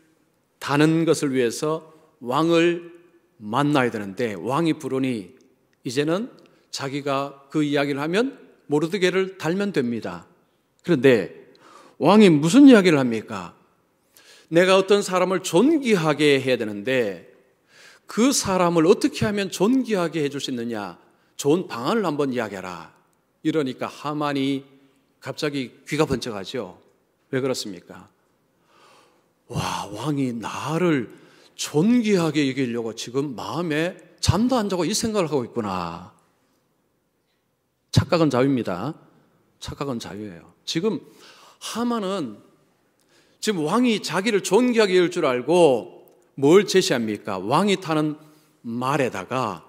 다는 것을 위해서 왕을 만나야 되는데, 왕이 부르니 이제는 자기가 그 이야기를 하면 모르드게를 달면 됩니다. 그런데 왕이 무슨 이야기를 합니까? 내가 어떤 사람을 존귀하게 해야 되는데 그 사람을 어떻게 하면 존귀하게 해줄 수 있느냐, 좋은 방안을 한번 이야기하라. 이러니까 하만이 갑자기 귀가 번쩍하죠. 왜 그렇습니까? 와, 왕이 나를 존귀하게 여기려고 지금 마음에 잠도 안 자고 이 생각을 하고 있구나. 착각은 자유입니다. 착각은 자유예요. 지금 하만은 지금 왕이 자기를 존귀하게 할 줄 알고 뭘 제시합니까? 왕이 타는 말에다가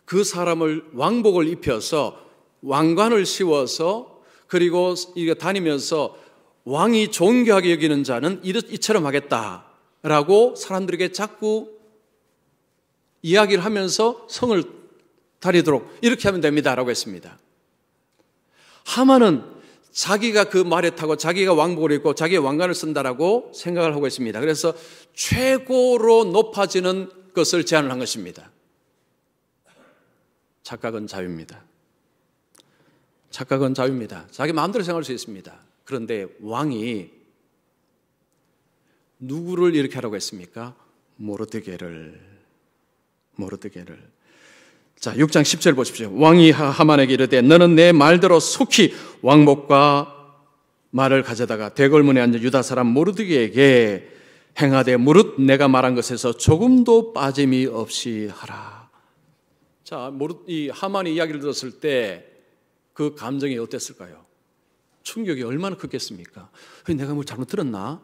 그 사람을 왕복을 입혀서 왕관을 씌워서, 그리고 이거 다니면서 왕이 존귀하게 여기는 자는 이처럼 하겠다라고 사람들에게 자꾸 이야기를 하면서 성을 다니도록 이렇게 하면 됩니다라고 했습니다. 하만은 자기가 그 말에 타고 자기가 왕복을 입고 자기의 왕관을 쓴다라고 생각을 하고 있습니다. 그래서 최고로 높아지는 것을 제안을 한 것입니다. 착각은 자유입니다. 착각은 자유입니다. 자기 마음대로 생각할 수 있습니다. 그런데 왕이 누구를 이렇게 하라고 했습니까? 모르드게를. 자, 6장 10절 보십시오. 왕이 하만에게 이르되 너는 내 말대로 속히 왕복과 말을 가져다가 대궐문에 앉은 유다 사람 모르드게에게 행하되 무릇 내가 말한 것에서 조금도 빠짐이 없이 하라. 자, 이 하만이 이야기를 들었을 때 그 감정이 어땠을까요? 충격이 얼마나 컸겠습니까? 내가 뭘 잘못 들었나?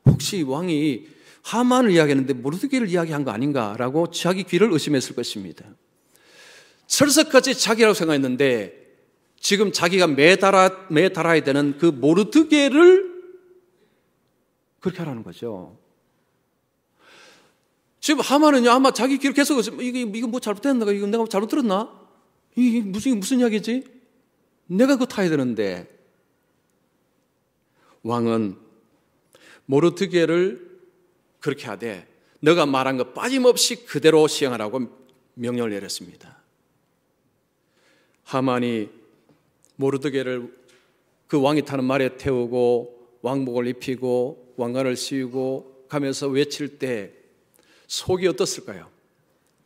혹시 왕이 하만을 이야기했는데 모르드게를 이야기한 거 아닌가라고 자기 귀를 의심했을 것입니다. 철석같이 자기라고 생각했는데 지금 자기가 매달아야 되는 그 모르드게를 그렇게 하라는 거죠. 지금 하만은요, 아마 자기 귀를 계속 이거 뭐 잘못됐나? 이거 내가 잘못 들었나? 이게 무슨 이야기지? 내가 그거 타야 되는데. 왕은 모르드게를 그렇게 하되 너가 말한 것 빠짐없이 그대로 시행하라고 명령을 내렸습니다. 하만이 모르드게를 그 왕이 타는 말에 태우고 왕복을 입히고 왕관을 씌우고 가면서 외칠 때 속이 어떻을까요?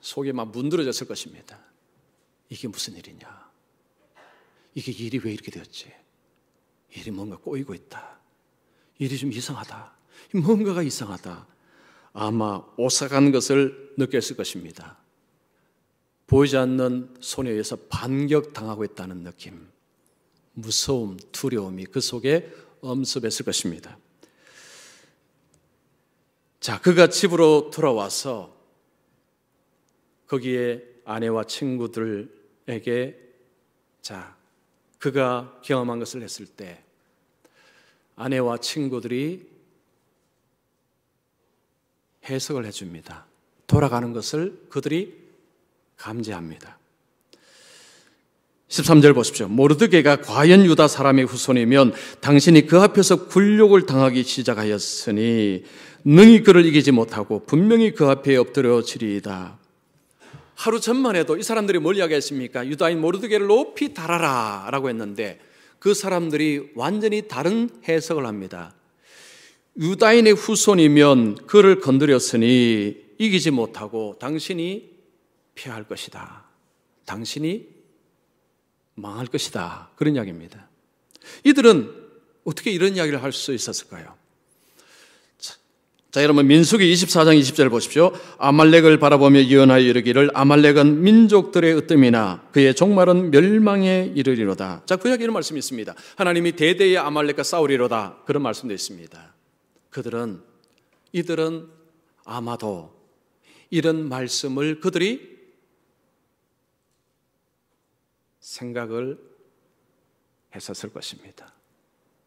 속이 막 문드러졌을 것입니다. 이게 무슨 일이냐? 이게 일이 왜 이렇게 되었지? 일이 뭔가 꼬이고 있다. 일이 좀 이상하다. 뭔가가 이상하다. 아마 오싹한 것을 느꼈을 것입니다. 보이지 않는 손에 의해서 반격당하고 있다는 느낌, 무서움, 두려움이 그 속에 엄습했을 것입니다. 자, 그가 집으로 돌아와서 거기에 아내와 친구들에게 그가 경험한 것을 했을 때 아내와 친구들이 해석을 해줍니다. 돌아가는 것을 그들이 감지합니다. 13절 보십시오. 모르드게가 과연 유다 사람의 후손이면 당신이 그 앞에서 굴욕을 당하기 시작하였으니 능히 그를 이기지 못하고 분명히 그 앞에 엎드려지리이다. 하루 전만 해도 이 사람들이 뭘 이야기했습니까? 유다인 모르드게를 높이 달아라 라고 했는데 그 사람들이 완전히 다른 해석을 합니다. 유다인의 후손이면 그를 건드렸으니 이기지 못하고 당신이 피할 것이다. 당신이 망할 것이다. 그런 이야기입니다. 이들은 어떻게 이런 이야기를 할 수 있었을까요? 자, 여러분 민수기 24장 20절 보십시오. 아말렉을 바라보며 예언하여 이르기를 아말렉은 민족들의 으뜸이나 그의 종말은 멸망에 이르리로다. 자, 구약에 이런 말씀이 있습니다. 하나님이 대대의 아말렉과 싸우리로다. 그런 말씀도 있습니다. 이들은 아마도 이런 말씀을 그들이 생각을 했었을 것입니다.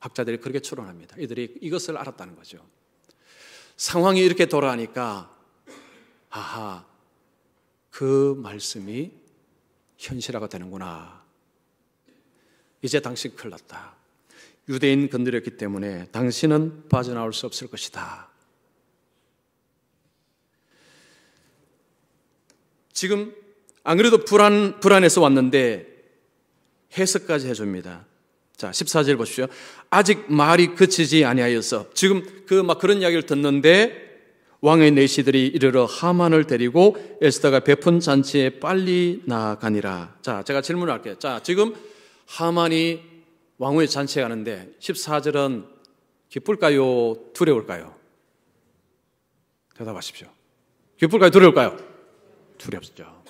학자들이 그렇게 추론합니다. 이들이 이것을 알았다는 거죠. 상황이 이렇게 돌아가니까 아하, 그 말씀이 현실화가 되는구나. 이제 당신 큰일 났다. 유대인 건드렸기 때문에 당신은 빠져나올 수 없을 것이다. 지금 안 그래도 불안해서 왔는데 해석까지 해줍니다. 자, 14절 보십시오. 아직 말이 그치지 아니하여서 지금 그런 이야기를 듣는데 왕의 내시들이 이르러 하만을 데리고 에스더가 베푼 잔치에 빨리 나아가니라. 자, 제가 질문을 할게요. 자, 지금 하만이 왕후의 잔치에 가는데 14절은 기쁠까요? 두려울까요? 대답하십시오. 기쁠까요? 두려울까요? 두렵죠.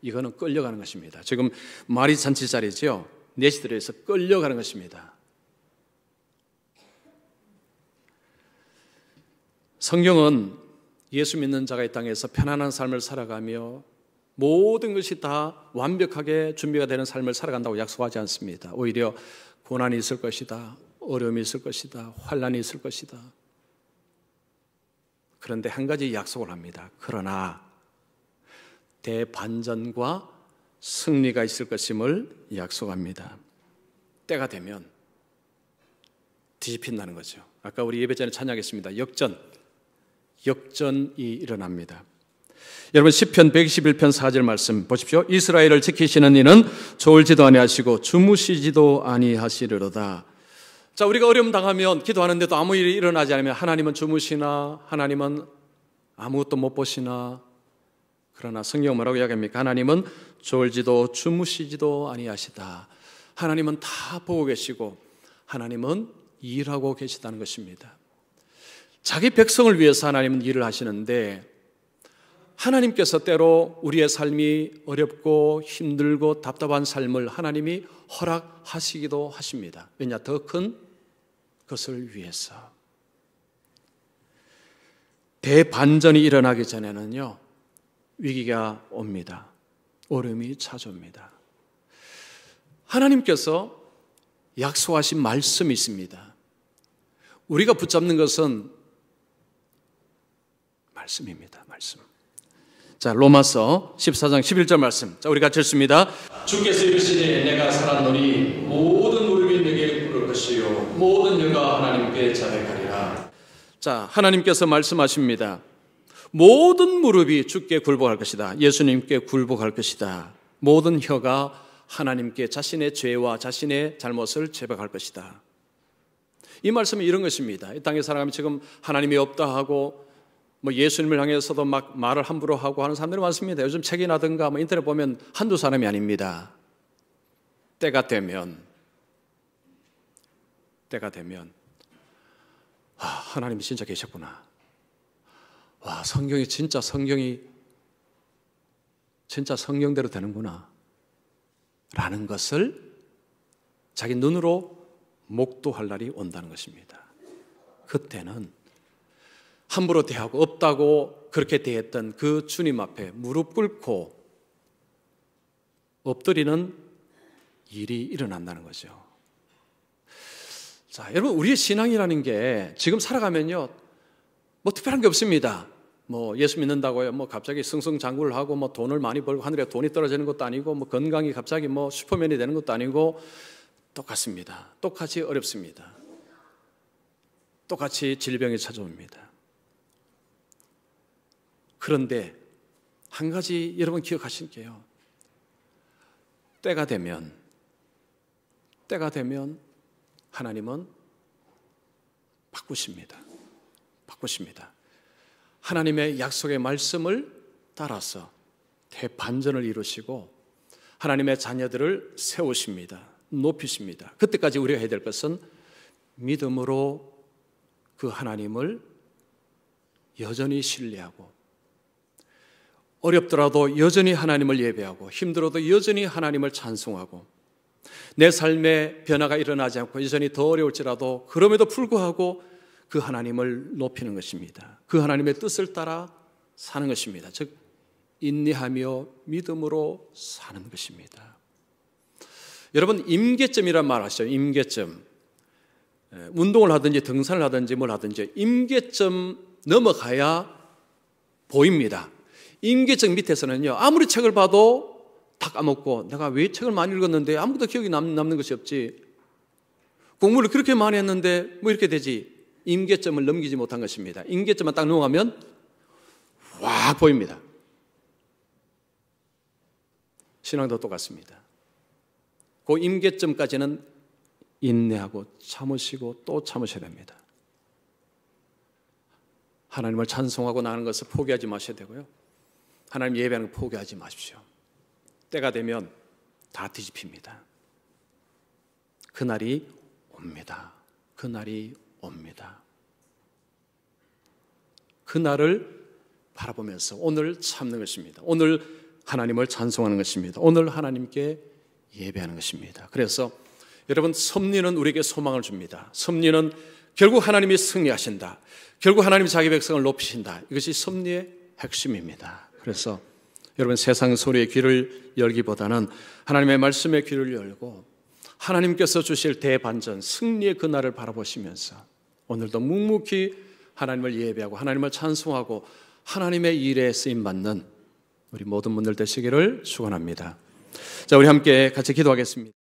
이거는 끌려가는 것입니다. 지금 말이 잔치 자리죠. 내시들에서 끌려가는 것입니다. 성경은 예수 믿는 자가 이 땅에서 편안한 삶을 살아가며 모든 것이 다 완벽하게 준비가 되는 삶을 살아간다고 약속하지 않습니다. 오히려 고난이 있을 것이다. 어려움이 있을 것이다. 환난이 있을 것이다. 그런데 한 가지 약속을 합니다. 그러나 대반전과 승리가 있을 것임을 약속합니다. 때가 되면 뒤집힌다는 거죠. 아까 우리 예배 전에 찬양했습니다. 역전이 일어납니다. 여러분 시편 121편 4절 말씀 보십시오. 이스라엘을 지키시는 이는 졸지도 아니하시고 주무시지도 아니하시리로다. 자, 우리가 어려움 당하면 기도하는데도 아무 일이 일어나지 않으면 하나님은 주무시나, 하나님은 아무것도 못 보시나. 그러나 성경은 뭐라고 이야기합니까? 하나님은 졸지도 주무시지도 아니하시다. 하나님은 다 보고 계시고 하나님은 일하고 계시다는 것입니다. 자기 백성을 위해서 하나님은 일을 하시는데 하나님께서 때로 우리의 삶이 어렵고 힘들고 답답한 삶을 하나님이 허락하시기도 하십니다. 왜냐? 더 큰 것을 위해서. 대반전이 일어나기 전에는요, 위기가 옵니다. 어려움이 찾아옵니다. 하나님께서 약속하신 말씀이 있습니다. 우리가 붙잡는 것은 말씀입니다. 말씀. 자, 로마서 14장 11절 말씀. 자, 우리 같이 읽습니다. 주께서 이르시니 내가 살았노니 모든 무릎이 내게 꿇을 것이요 모든 혀가 하나님께 자백하리라. 자, 하나님께서 말씀하십니다. 모든 무릎이 주께 굴복할 것이다. 예수님께 굴복할 것이다. 모든 혀가 하나님께 자신의 죄와 자신의 잘못을 제백할 것이다. 이 말씀은 이런 것입니다. 이 땅에 살아가면 지금 하나님이 없다 하고 예수님을 향해서도 막 말을 함부로 하고 하는 사람들이 많습니다. 요즘 책이나든가 인터넷 보면 한두 사람이 아닙니다. 때가 되면 하나님이 진짜 계셨구나. 와, 성경이 진짜 성경대로 되는구나 라는 것을 자기 눈으로 목도할 날이 온다는 것입니다. 그때는 함부로 대하고 없다고 그렇게 대했던 그 주님 앞에 무릎 꿇고 엎드리는 일이 일어난다는 거죠. 자, 여러분, 우리의 신앙이라는 게 지금 살아가면요, 특별한 게 없습니다. 예수 믿는다고요, 갑자기 승승장구를 하고 돈을 많이 벌고 하늘에 돈이 떨어지는 것도 아니고 건강이 갑자기 슈퍼맨이 되는 것도 아니고 똑같습니다. 똑같이 어렵습니다. 똑같이 질병이 찾아옵니다. 그런데 한 가지 여러분 기억하실게요. 때가 되면 하나님은 바꾸십니다. 하나님의 약속의 말씀을 따라서 대반전을 이루시고 하나님의 자녀들을 세우십니다. 높이십니다. 그때까지 우리가 해야 될 것은 믿음으로 그 하나님을 여전히 신뢰하고, 어렵더라도 여전히 하나님을 예배하고, 힘들어도 여전히 하나님을 찬송하고, 내 삶에 변화가 일어나지 않고 여전히 더 어려울지라도 그럼에도 불구하고 그 하나님을 높이는 것입니다. 그 하나님의 뜻을 따라 사는 것입니다. 즉 인내하며 믿음으로 사는 것입니다. 여러분, 임계점이란 말 아시죠? 임계점. 운동을 하든지 등산을 하든지 뭘 하든지 임계점 넘어가야 보입니다. 임계점 밑에서는요, 아무리 책을 봐도 다 까먹고, 내가 왜 책을 많이 읽었는데 아무것도 기억이 남는 것이 없지, 공부를 그렇게 많이 했는데 뭐 이렇게 되지, 임계점을 넘기지 못한 것입니다. 임계점만 딱 넘어가면 와 보입니다. 신앙도 똑같습니다. 그 임계점까지는 인내하고 참으시고 또 참으셔야 됩니다. 하나님을 찬송하고 나가는 것을 포기하지 마셔야 되고요, 하나님 예배하는 거 포기하지 마십시오. 때가 되면 다 뒤집힙니다. 그날이 옵니다. 그날이 옵니다. 그날을 바라보면서 오늘 참는 것입니다. 오늘 하나님을 찬송하는 것입니다. 오늘 하나님께 예배하는 것입니다. 그래서 여러분, 섭리는 우리에게 소망을 줍니다. 섭리는 결국 하나님이 승리하신다, 결국 하나님이 자기 백성을 높이신다, 이것이 섭리의 핵심입니다. 그래서 여러분, 세상 소리에 귀를 열기보다는 하나님의 말씀에 귀를 열고 하나님께서 주실 대반전, 승리의 그날을 바라보시면서 오늘도 묵묵히 하나님을 예배하고 하나님을 찬송하고 하나님의 일에 쓰임받는 우리 모든 분들 되시기를 축원합니다. 자, 우리 함께 같이 기도하겠습니다.